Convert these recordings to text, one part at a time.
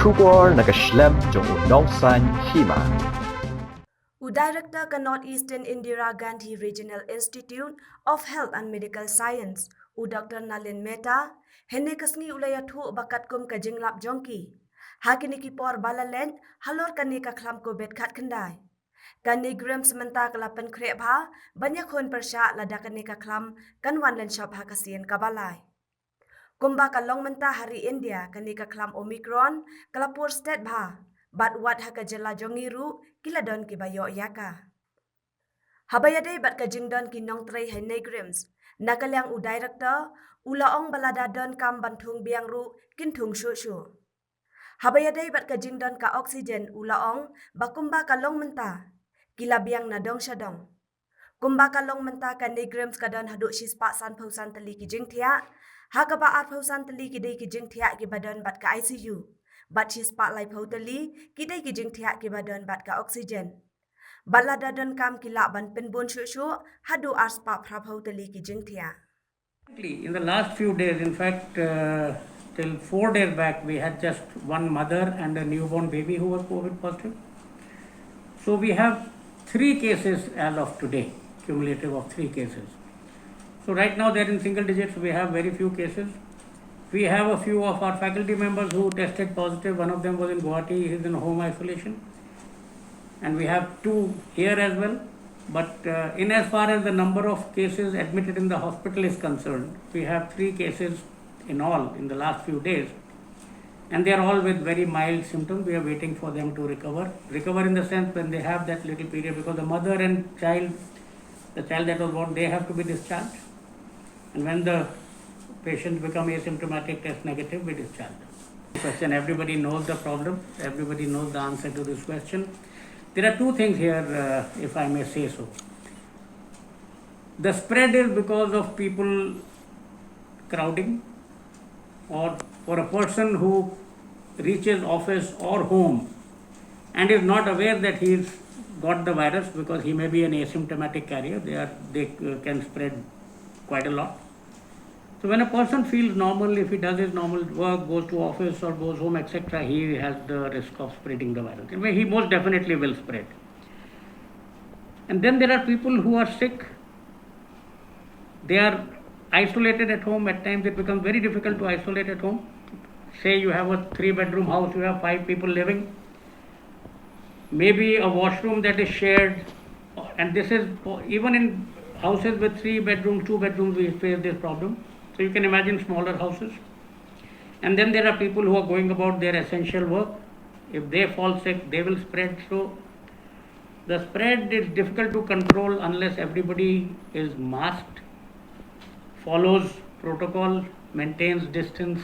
Shubor nakaslem jong Nongsan Hima. Director ka Northeastern Indira Gandhi Regional Institute of Health and Medical Science, Dr. Nalin Mehta, hene kasni ulayathu bakat kum ka jinglap jongki. Hakini ki por balalen halor kani ka khlam ko bet khat khandai. Kani gram sementa kelapan krep ha, banyak kon persya lada kani ka khlam kan wan len shop ha kasien kabalai. Kumba kalong menta hari India kani ka khlam Omicron kalapur state bha. Bat wat haka jela jongiru kila don ki bayo yaka. Habayade bat ka jingdon ki nong trei hai negrims. Nakalyang director ulaong balada don kam bantung biang ru kin thung shu shu. Habayade bat ka jingdon ka oxygen ulaong bakumba kalong menta. Kila biang na dong shadong. Kumba kalong menta ka negrims ka don haduk shispa san pausan tali ki jingtia. Hakaba at pausan tali ki day ki jingtia ki badon bat ka ICU. Bat si spotlight totally kita kijing tiak ki badan bat ka oxygen. Bala dadan kam kila ban penbon shu hadu aspa prap totally kijing tiak. In the last few days, in fact, till 4 days back, we had just one mother and a newborn baby who was COVID positive. So we have 3 cases as of today, cumulative of 3 cases. So right now they're in single digits. We have very few cases. We have a few of our faculty members who tested positive. One of them was in Guwahati, he is in home isolation. And we have 2 here as well. But in as far as the number of cases admitted in the hospital is concerned, we have 3 cases in all in the last few days. And they are all with very mild symptoms. We are waiting for them to recover. Recover in the sense when they have that little period, because the mother and child, the child that was born, they have to be discharged. And when the patients become asymptomatic, test negative, we discharge them. Question, everybody knows the problem, everybody knows the answer to this question. There are 2 things here, if I may say so. The spread is because of people crowding, or for a person who reaches office or home and is not aware that he's got the virus, because he may be an asymptomatic carrier, they can spread quite a lot. So when a person feels normal, if he does his normal work, goes to office or goes home, etc., he has the risk of spreading the virus. Anyway, he most definitely will spread. And then there are people who are sick. They are isolated at home. At times it becomes very difficult to isolate at home. Say you have a 3-bedroom house, you have 5 people living. Maybe a washroom that is shared. And this is even in houses with 3 bedrooms, 2 bedrooms, we face this problem. So you can imagine smaller houses. And then there are people who are going about their essential work. If they fall sick, they will spread. So the spread is difficult to control unless everybody is masked, follows protocol, maintains distance,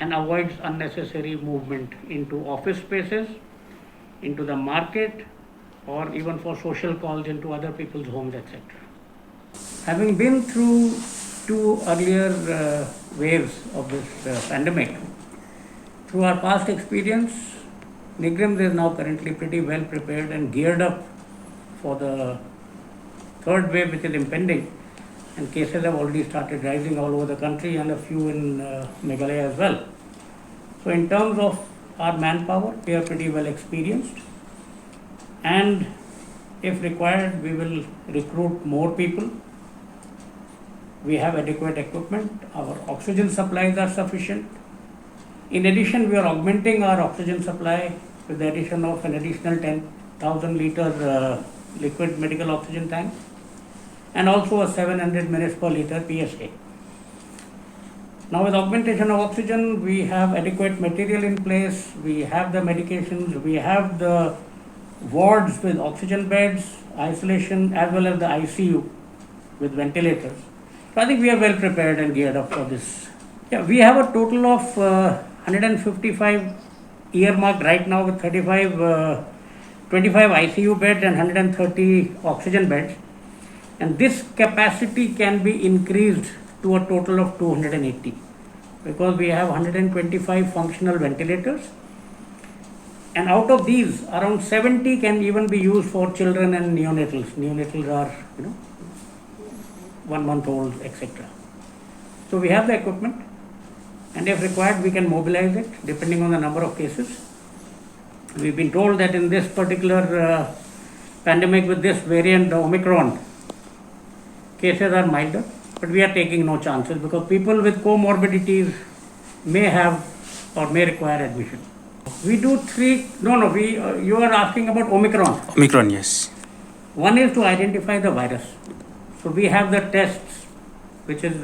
and avoids unnecessary movement into office spaces, into the market, or even for social calls into other people's homes, etc. Having been through 2 earlier waves of this pandemic, through our past experience, Nigrims is now currently pretty well prepared and geared up for the 3rd wave which is impending, and cases have already started rising all over the country and a few in Meghalaya as well. So in terms of our manpower, we are pretty well experienced, and if required, we will recruit more people. We have adequate equipment, our oxygen supplies are sufficient. In addition, we are augmenting our oxygen supply with the addition of an additional 10,000 liter liquid medical oxygen tank, and also a 700 minutes per liter PSA. Now with augmentation of oxygen, we have adequate material in place, we have the medications, we have the wards with oxygen beds, isolation, as well as the ICU with ventilators. So I think we are well prepared and geared up for this. Yeah, we have a total of 155 earmarked right now with 25 ICU beds and 130 oxygen beds. And this capacity can be increased to a total of 280, because we have 125 functional ventilators. And out of these, around 70 can even be used for children and neonatals. Neonatals are, 1 month old, etc. So we have the equipment. and if required, we can mobilize it depending on the number of cases. We've been told that in this particular pandemic with this variant, the Omicron, cases are milder, but we are taking no chances because people with comorbidities may have or may require admission. We do you are asking about Omicron. Omicron, yes. One is to identify the virus. So we have the tests, which is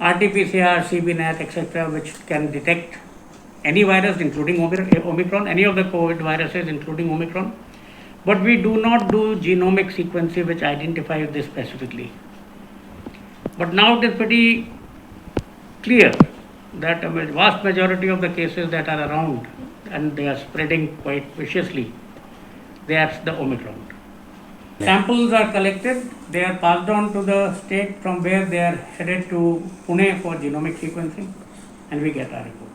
RT-PCR, CBNAT, etc., which can detect any virus, including Omicron, any of the COVID viruses, including Omicron. But we do not do genomic sequencing, which identifies this specifically. But now it is pretty clear that a vast majority of the cases that are around and they are spreading quite viciously, that's the Omicron. Samples are collected, they are passed on to the state from where they are headed to Pune for genomic sequencing, and we get our report.